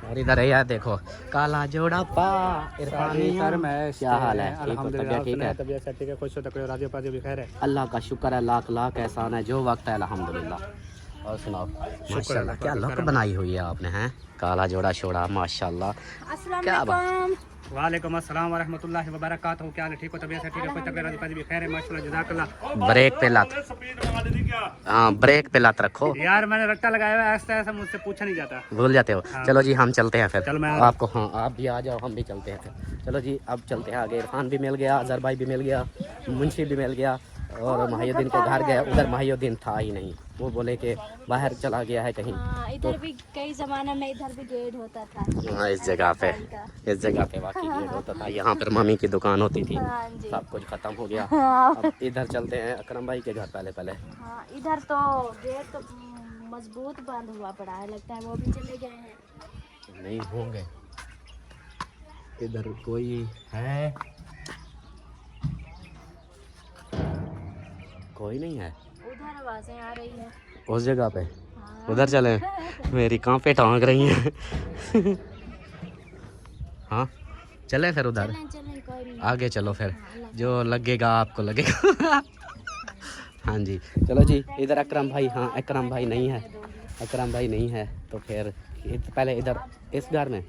और इधर है यार, देखो काला जोड़ा पा इरफानी सर में। क्या हाल है? ठीक हो? तबीयत ठीक है? तबीयत से ठीक है, खुश हो, तकलीफ राजी पाजी भी खैर है। अल्लाह का शुक्र है, लाख लाख एहसान है, जो वक्त है अल्हम्दुलिल्लाह। और सुनाओ, माशाल्लाह क्या लुक बनाई हुई है आपने, हैं? काला जोड़ा शोड़ा माशाल्लाह। अस्सलाम क्या बात? वालेकुम। वालेकुम अस्सलाम वरहमतुल्लाहि वबरकातुहू। क्या हाल है? ठीक हो? तबीयत से ठीक है, कोई तकलीफ राजी पाजी भी खैर है, माशाल्लाह जज़ाकल्लाह। ब्रेक पे लत, हाँ ब्रेक पे लत रखो, यार मैंने रट्टा लगाया हुआ है, ऐसा ऐसा मुझसे पूछा नहीं जाता। भूल जाते हो। चलो जी हम चलते हैं फिर। चलो मैं आपको, हाँ आप भी आ जाओ, हम भी चलते हैं फिर। चलो जी अब चलते हैं आगे। इरफान भी मिल गया, अजहर भाई भी मिल गया, मुंशी भी मिल गया, और माहियुद्दीन के घर गया। उधर माहियुद्दीन था ही नहीं, वो बोले कि बाहर चला गया है कहीं। हाँ, इधर भी कई जमाने में इधर भी गेट होता था। हाँ इस जगह पे वाकई गेट होता था। यहाँ पर मम्मी की दुकान होती थी, हाँ जी। सब कुछ खत्म हो गया। हाँ, अब इधर चलते हैं अकरम भाई के घर पहले। हाँ इधर तो गेट तो मजबूत बंद हुआ पड़ा है, लगता है वो भी चले गए हैं। नहीं होंगे, इधर कोई है? कोई नहीं है, उधर आवाजें आ रही है। उस जगह पे हाँ। उधर चले। मेरी कांपे टांग रही हैं। हाँ चलें फिर उधर, चलें कोई नहीं। आगे चलो फिर, जो लगेगा आपको लगेगा। हाँ जी चलो जी। इधर अकरम भाई, हाँ अकरम भाई नहीं है, अकरम भाई नहीं है तो फिर पहले इधर इस घर में,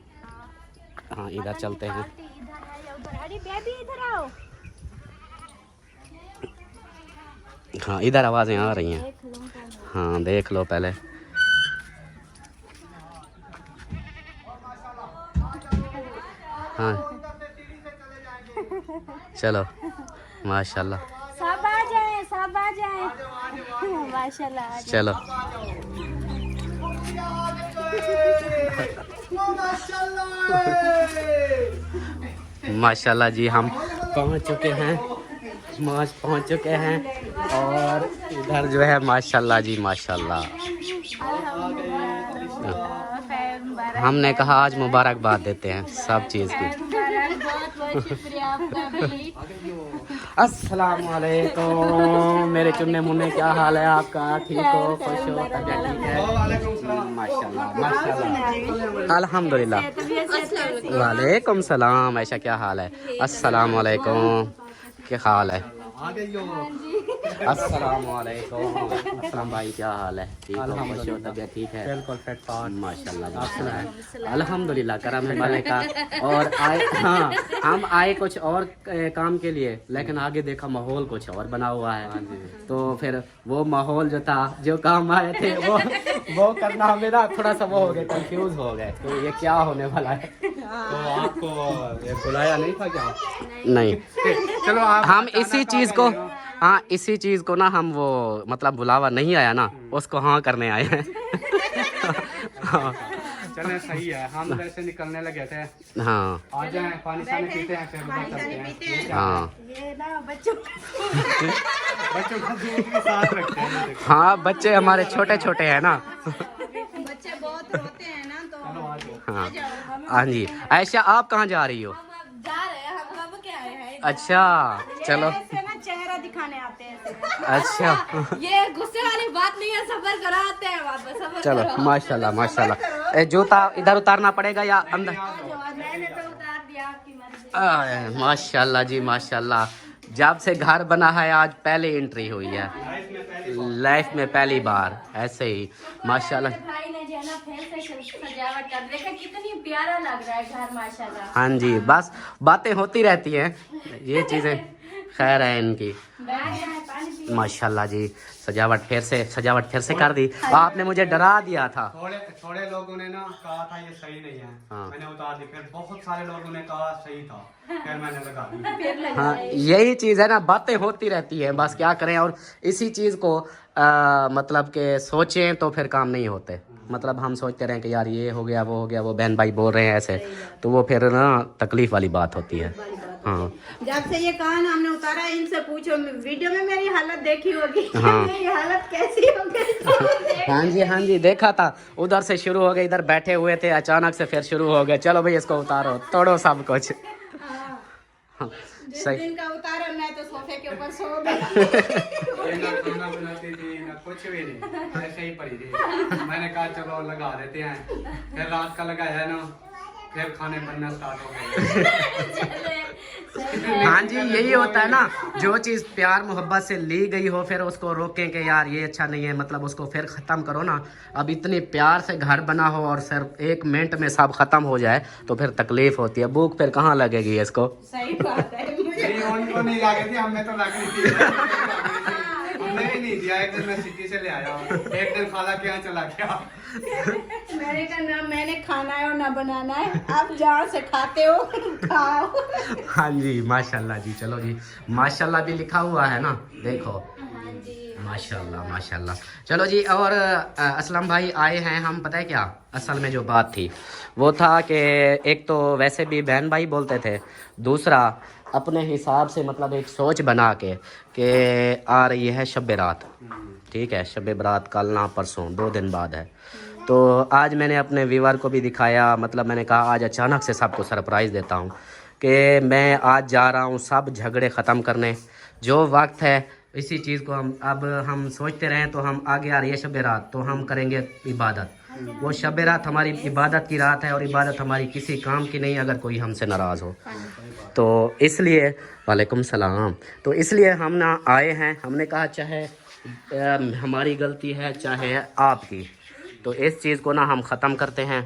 हाँ इधर चलते हैं। इधर है या उधर? अरे बेबी इधर आओ। हाँ इधर आवाज़ें आ रही हैं, देख लो कौन है। हाँ देख लो पहले। हाँ चलो माशाल्लाह, सब आ जाए, सब आ जाए। माशाल्लाह आ जाए। चलो माशाल्लाह जी। हम पहुंच चुके हैं और इधर जो है माशाल्लाह जी माशाल्लाह। हमने कहा आज मुबारकबाद देते हैं सब चीज़ की। बहुत बहुत शुक्रिया आपका भी। अस्सलाम वालेकुम मेरे चुन्ने मुन्ने, क्या हाल है आपका? ठीक हो? खुश हो? तबीयत ठीक है? माशाल्लाह माशाल्लाह अल्हम्दुलिल्लाह। वालेकुम सलाम, ऐशा क्या हाल है? अस्सलाम वालेकुम, क्या हाल है? अस्सलाम वालेकुम। अस्सलाम भाई क्या हाल है? ठीक हो? खुश हो? तबीयत ठीक है? बिल्कुल फिट फाट। माशाल्लाह माशाल्लाह अल्हम्दुलिल्लाह करम है मालिक का। और आए, हाँ हम आए कुछ और काम के लिए, लेकिन आगे देखा माहौल कुछ और बना हुआ है। तो फिर वो माहौल जो था, जो काम आए थे वो करना हमें ना थोड़ा सा वो हो गए, कंफ्यूज हो गए। तो ये क्या होने वाला है? तो आपको ये बुलाया नहीं था क्या? नहीं चलो आप हम इसी चीज़ को, हाँ इसी चीज़ को ना हम वो मतलब बुलावा नहीं आया ना, उसको हाँ करने आए हैं। हाँ चलें सही है, हम वैसे निकलने लगे थे। हाँ आ जाए, पानी शानी पीते हैं, फिर उधर चलते हैं। हाँ ये ना बच्चों बच्चों का दूध भी साथ रखते हैं, देखो। हाँ बच्चे हमारे छोटे छोटे हैं ना। बच्चे बहुत रोते हैं ना, तो हाँ हाँ जी। ऐशा आप कहाँ जा रही हो? जा रहे हैं, हम कब के आए हैं अच्छा चलो ऐसे ना चेहरा दिखाने आते हैं ऐसे। अच्छा ये गुस्से वाली बात नहीं है, सबर कराते हैं वापस, सबर चलो करो। माशाल्लाह माशाल्लाह। जूता इधर उतारना पड़ेगा या अंदर? मैंने तो उतार दिया, आपकी मर्जी। माशाल्लाह जी माशाल्लाह। जब से घर बना है आज पहली एंट्री हुई है, लाइफ में पहली बार ऐसे ही माशाल्लाह। मेरे भाई ने जो है ना फिर से सजावट कर, देखा कितनी प्यारा लग रहा है घर माशाल्लाह। हाँ जी, बस बातें होती रहती हैं, ये चीज़ें खैर है इनकी। बैठ जाए, पानी पी। माशाल्लाह जी, सजावट फिर से कर दी। आपने मुझे डरा दिया था। थोड़े लोगों ने ना कहा था ये सही नहीं है, हाँ। मैंने उतार दी। फिर बहुत सारे लोगों ने कहा सही था, फिर मैंने लगा दी। फिर लगा हाँ यही चीज़ है ना, बातें होती रहती है, बस क्या करें। और इसी चीज़ को मतलब के सोचें तो फिर काम नहीं होते। मतलब हम सोचते रहें कि यार ये हो गया वो हो गया, वो बहन भाई बोल रहे हैं ऐसे, तो वो फिर ना तकलीफ वाली बात होती है। हाँ जब से ये कहा ना हमने उतारा, इनसे पूछो, वीडियो में मेरी हालत देखी होगी। हाँ। मेरी हालत कैसी हो गई। हाँ जी देखा था, उधर से शुरू हो गए, इधर बैठे हुए थे, अचानक से फिर शुरू हो गए, चलो भाई इसको उतारो, तोड़ो सब कुछ। हाँ, जिस सही। दिन का उतारा मैं तो सोफे के ऊपर सो गई। ये ना खाना बनाती थी ना कुछ भी नहीं, ऐसे ही पड़ी थी। मैंने कहा चलो लगा देते हैं, फिर रात का लगाया ना, फिर खाने बनना स्टार्ट हो गए। हाँ जी यही होता है ना, जो चीज़ प्यार मोहब्बत से ली गई हो फिर उसको रोकें कि यार ये अच्छा नहीं है, मतलब उसको फिर ख़त्म करो ना। अब इतने प्यार से घर बना हो और सिर्फ 1 मिनट में सब ख़त्म हो जाए तो फिर तकलीफ होती है। भूख फिर कहाँ लगेगी इसको? सही बात है। मुझे नहीं उनको नहीं लगी थी, हमें तो लग रही थी। हमने भी नहीं दिया। एक दिन मैं सिटी से ले आया, एक दिन खाला के यहाँ चला गया। मैंने कहा ना मैंने खाना है और ना बनाना है, आप जहाँ से खाते हो खाओ। हाँ जी माशाल्लाह जी। चलो जी, माशाल्लाह भी लिखा हुआ है ना, देखो माशाल्लाह माशाल्लाह। चलो जी, और असलम भाई आए हैं हम, पता है क्या असल में जो बात थी वो था कि एक तो वैसे भी बहन भाई बोलते थे, दूसरा अपने हिसाब से मतलब एक सोच बना के कि आ रही है शब रात, ठीक है, शब बारात कल ना परसों 2 दिन बाद है। तो आज मैंने अपने व्यूअर को भी दिखाया, मतलब मैंने कहा आज अचानक से सबको सरप्राइज़ देता हूँ कि मैं आज जा रहा हूँ सब झगड़े ख़त्म करने। जो वक्त है इसी चीज़ को हम सोचते रहें तो हम आगे आ रही है शब रात, तो हम करेंगे इबादत। वो शब रात हमारी इबादत की रात है और इबादत हमारी किसी काम की नहीं अगर कोई हमसे नाराज़ हो। तो इसलिए वालेकुम सलाम, तो इसलिए हम ना आए हैं, हमने कहा चाहे हमारी गलती है चाहे आपकी, तो इस चीज़ को ना हम ख़त्म करते हैं।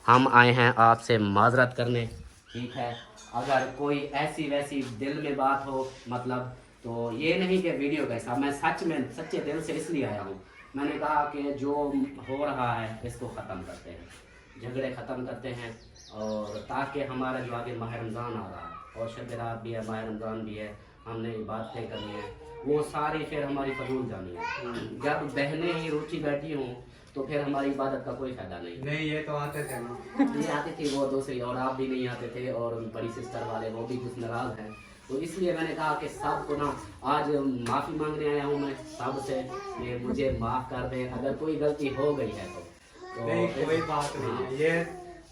हम आए हैं आपसे माजरत करने, ठीक है। अगर कोई ऐसी वैसी दिल में बात हो, मतलब तो ये नहीं कि वीडियो कैसा, मैं सच्चे दिल से इसलिए आया हूँ। मैंने कहा कि जो हो रहा है इसको ख़त्म करते हैं, झगड़े ख़त्म करते हैं, और ताकि हमारा जो आगे माह रमज़ान आ रहा है और शब रात भी है, माह रमज़ान भी है, हमने इबादतें करनी है, वो सारी फिर हमारी फजूल जानी है। जब बहनें ही रूठी बैठी हों तो फिर हमारी इबादत का कोई फायदा नहीं। ये तो आते थे ना, ये आती थी वो दूसरी, और आप भी नहीं आते थे, और बड़ी सिस्टर वाले वो भी कुछ नाराज़ हैं। तो इसलिए मैंने कहा कि सबको ना आज माफ़ी मांगने आया हूँ मैं सबसे, ये मुझे माफ़ कर दें अगर कोई गलती हो गई है तो नहीं कोई बात नहीं है। ये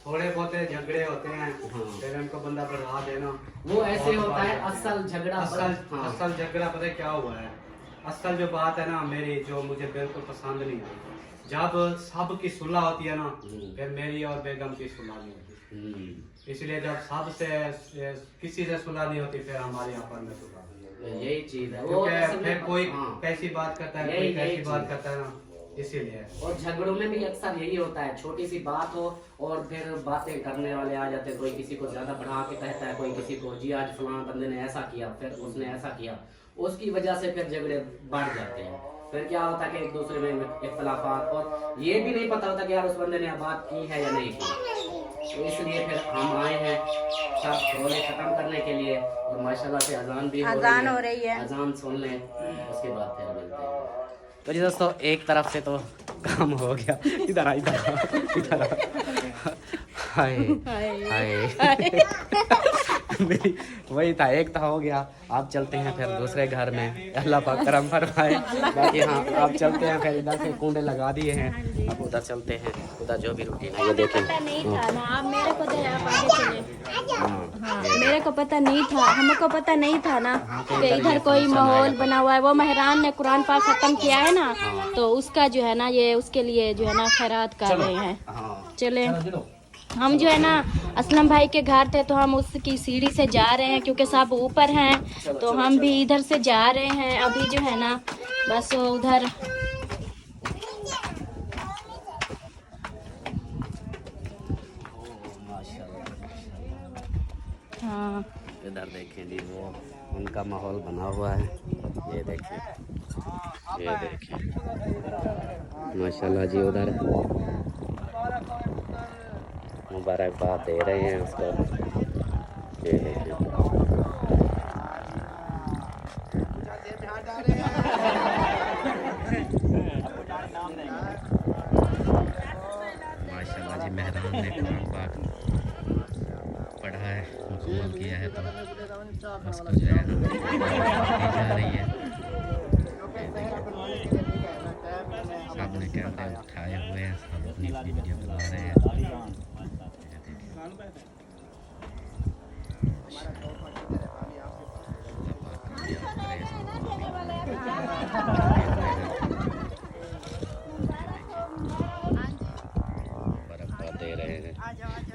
थोड़े बहुत झगड़े होते हैं, हाँ। फिर उनको बंदा बढ़ा देना, वो ऐसे होता है। असल झगड़ा असल झगड़ा पता है क्या हुआ है? असल जो बात है ना मेरी, जो मुझे बिल्कुल पसंद नहीं आई, जब सब की सुलह होती है ना, फिर मेरी और बेगम की सुलह नहीं होती। इसलिए जब सब से किसी से सुलह नहीं होती, फिर हमारे यहाँ पर में सुलह नहीं होती। यही चीज़ है। क्योंकि फिर कोई हाँ। कैसी बात करता है, यही कोई कैसी चीज़ बात करता है ना, इसीलिए। और झगड़ों में भी अक्सर यही होता है, छोटी सी बात हो और फिर बातें करने वाले आ जाते हैं, कोई किसी को ज़्यादा बढ़ा के कहता है, कोई किसी को जी आज फलां बंदे ने ऐसा किया, फिर उसने ऐसा किया, उसकी वजह से फिर झगड़े बढ़ जाते हैं। फिर क्या होता है कि एक दूसरे में इख्तलाफात, और ये भी नहीं पता होता कि यार उस बंदे ने बात की है या नहीं की। तो इसलिए फिर हम आए हैं सब रोले ख़त्म करने के लिए, और माशाल्लाह से अजान भी हो रही है, अजान सुन लें उसके बाद फिर मिलते हैं। तो जी दोस्तों, एक तरफ से तो काम हो गया। इधर आ, इधर आ, इधर आ। हाय हाय मेरी वही था, एक था हो गया। आप चलते हैं फिर दूसरे घर में, अल्लाह पाक करम फरमाए। बाकी हाँ आप चलते हैं फिर, इधर से कुंडे लगा दिए हैं, अब उधर चलते हैं, उधर जो भी रूटीन है ये देखें। पता नहीं था ना, आप मेरे को दे, आप आगे चले। हाँ, मेरे को पता नहीं था, हमको पता नहीं था ना कि इधर कोई माहौल बना हुआ है। वो मेहरान ने कुरान पाक खत्म किया है ना, तो उसका जो है ना ये उसके लिए जो है ना खैरात कर रहे हैं। चले हम जो है ना असलम भाई के घर थे, तो हम उसकी सीढ़ी से जा रहे हैं क्योंकि सब ऊपर हैं, तो हम भी इधर से जा रहे हैं अभी जो है ना, बस उधर। हाँ इधर देखें जी, वो उनका माहौल बना हुआ है, ये देखें, ये देखें माशाल्लाह जी। उधर मुबारकबाद दे रहे हैं उसको, ये देखें। माशाल्लाह जी, मेहरान ने कुरान पाक पढ़ा है, मुकम्मल किया है, तो उसको जो है ना दी जा रही है। सब ने कैमरे उठाए हुए हैं, सब अपनी अपनी वीडियो बना रहे हैं। बर्फ दे रहे हैं।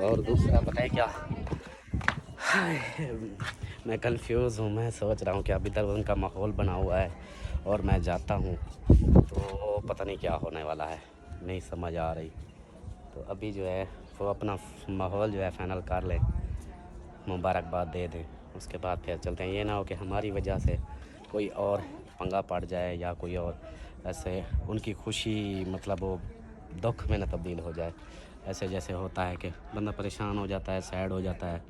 और दूसरा पता है क्या, मैं कंफ्यूज हूँ। मैं सोच रहा हूँ कि अभी तक उनका माहौल बना हुआ है और मैं जाता हूँ तो पता नहीं क्या होने वाला है, नहीं समझ आ रही। तो अभी जो है वो अपना माहौल जो है फ़ाइनल कर लें, मुबारकबाद दे दें, उसके बाद फिर चलते हैं। ये ना हो कि हमारी वजह से कोई और पंगा पड़ जाए या कोई और ऐसे उनकी खुशी मतलब वो दुख में न तब्दील हो जाए। ऐसे जैसे होता है कि बंदा परेशान हो जाता है, सैड हो जाता है,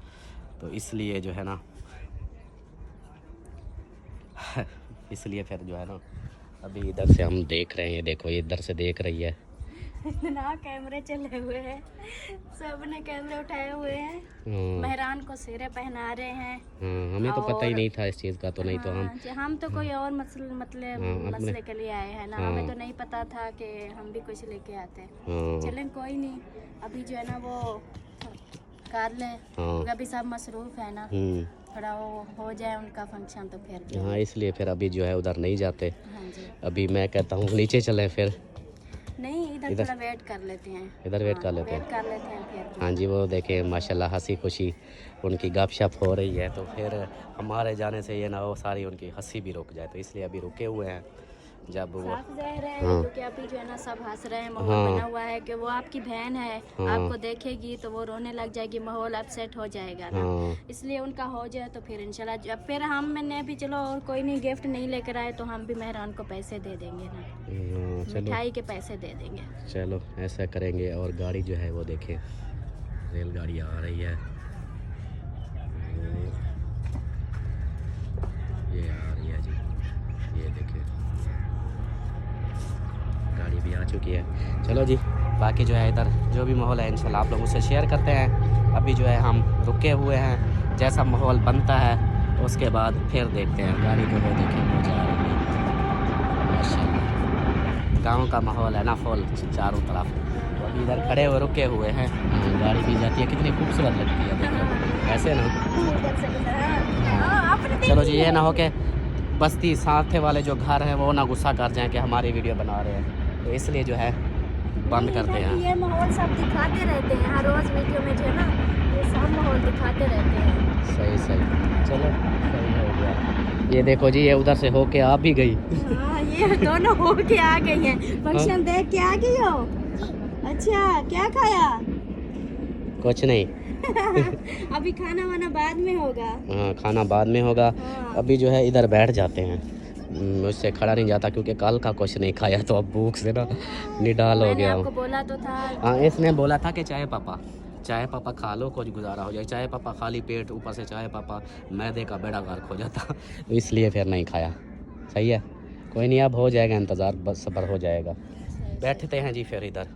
तो इसलिए जो है ना इसलिए फिर जो है ना अभी इधर से हम देख रहे हैं, देखो ये इधर से देख रही है। इतना कैमरे चले हुए हैं, सब ने कैमरे उठाए हुए हैं, मेहरान को सिरे पहना रहे हैं। हमें तो पता ही नहीं था इस चीज़ का, तो नहीं तो हम तो कोई और मसले के लिए आए हैं ना, हमें तो नहीं पता था कि हम भी कुछ लेके आते। चलें कोई नहीं, अभी जो है ना वो कर लें, क्योंकि अभी सब मसरूफ है ना, थोड़ा वो हो जाए उनका फंक्शन तो फिर। हाँ इसलिए फिर अभी जो है उधर नहीं जाते। हाँ जी, अभी मैं कहता हूँ नीचे चलें फिर। नहीं इधर थोड़ा वेट कर लेते हैं, इधर वेट कर लेते हैं, वेट कर लेते हैं फिर। हाँ जी, वो देखें माशाल्लाह हंसी खुशी उनकी गपशप हो रही है, तो फिर हमारे जाने से ये ना हो सारी उनकी हंसी भी रुक जाए, तो इसलिए अभी रुके हुए हैं। जब वो साफ ज़ाहिर है क्योंकि अभी जो है ना सब हंस रहे हैं, माहौल बना हुआ है कि वो आपकी बहन है, आपको देखेगी तो वो रोने लग जाएगी, माहौल अपसेट हो जाएगा ना, इसलिए उनका हो जाए तो फिर इंशाल्लाह। जब फिर हम मैंने भी चलो और कोई नहीं गिफ्ट नहीं लेकर आए तो हम भी मेहरान को पैसे दे देंगे ना, मिठाई के पैसे दे देंगे। चलो ऐसा करेंगे। और गाड़ी जो है वो देखें, रेलगाड़ी आ रही है, ये आ रही है जी, ये देखें गाड़ी भी आ चुकी है। चलो जी, बाकी जो है इधर जो भी माहौल है इंशाल्लाह आप लोगों से शेयर करते हैं। अभी जो है हम रुके हुए हैं, जैसा माहौल बनता है उसके बाद फिर देखते हैं। गाड़ी को वो देखें वो जा रही है, माशाल्लाह गाँव का माहौल है ना फुल चारों तरफ। तो अभी इधर खड़े हुए रुके हुए हैं, गाड़ी भी जाती है, कितनी खूबसूरत लगती है देखो ऐसे ना। चलो जी, ये ना हो कि बस्ती साथ वाले जो घर हैं वो ना गुस्सा कर जाएं कि हमारी वीडियो बना रहे हैं, तो इसलिए जो है बंद करते हैं। ये माहौल सब दिखाते रहते हैं हर रोज़ वीडियो में, जो है ना ये सब माहौल दिखाते रहते हैं। सही सही, चलो सही हो गया। ये देखो जी, ये उधर से होके आ भी गई। हाँ ये दोनों हो के आ गई हैं, फंक्शन देख के आ गई हो। अच्छा क्या खाया? कुछ नहीं। अभी खाना वाना बाद में होगा। हाँ खाना बाद में होगा। अभी जो है इधर बैठ जाते हैं, मुझसे खड़ा नहीं जाता क्योंकि कल का कुछ नहीं खाया, तो अब भूख से ना निडाल हो गया आपको हूँ। बोला तो था। हाँ इसने बोला था कि चाय पापा खा लो, कुछ गुजारा हो जाए। चाय पापा खाली पेट, ऊपर से चाय पापा, मैदे का बेड़ा गर्क हो जाता, तो इसलिए फिर नहीं खाया। सही है, कोई नहीं, अब हो जाएगा इंतज़ार, बस सब्र हो जाएगा। बैठते हैं जी फिर इधर।